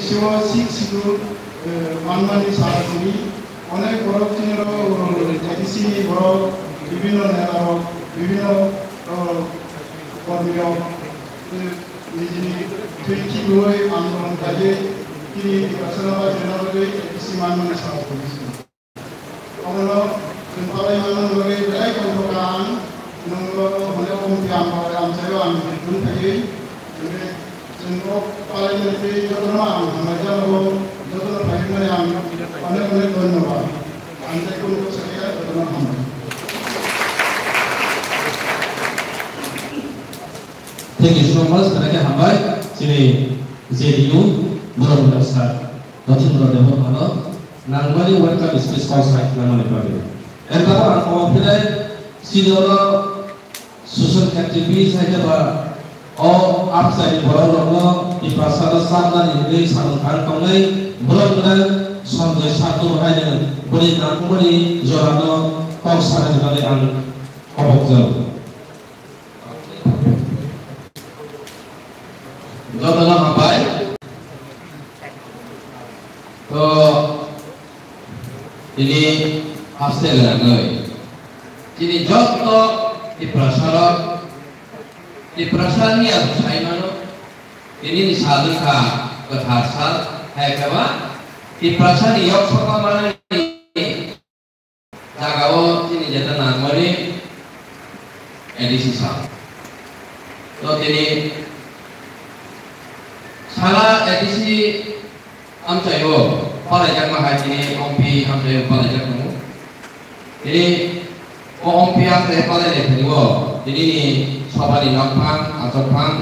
এডিসিও সিক্সিদু মানমানি সারাসুনি অনেক বড় এডিসি বড় বিভিন্ন নেতা বিভিন্ন কর্মী নিজেনি তুইকি হয়ে আন্দোলন কাজে তিনি কাছাড়া জেলাতে এডিসি মানমানি সারাসুনি আমরা পালাই মানমান লগে বেলাই কনকান নঙ্গ হলে কমতি আমসায়ও আমি দুন থাকি जों पालायनायनि जतन आमाजानो जतन फाइनानै आं अनेक धन्यवाद आं जायखौ साखिया जतन खालामबाय। Thank you so much. Karena hambai sini JDU belum dasar. Nanti belum dapat mana. Nangmani welcome space call site nangmani bagi. Entah apa pilih sini orang social activist saja bah. Oh, upside borong di pasar sana ini sangat kami borong sampai satu hari beri nampuni jorano kau sana juga dengan obokjal. Jodoh apa? To ini hasil lagi. Jadi jodoh di pasar di perasaan ni aku saya mana ini disalurkan ke hasil hai kawa di perasaan ni yok sama mana ni jagawo ini jatuh namanya edisi sah so ini salah edisi amcayo pada jam mahal ini ompi amcayo pada jam kamu ini ompi amcayo pada jam kamu ini সবারই নাম পান আচর পান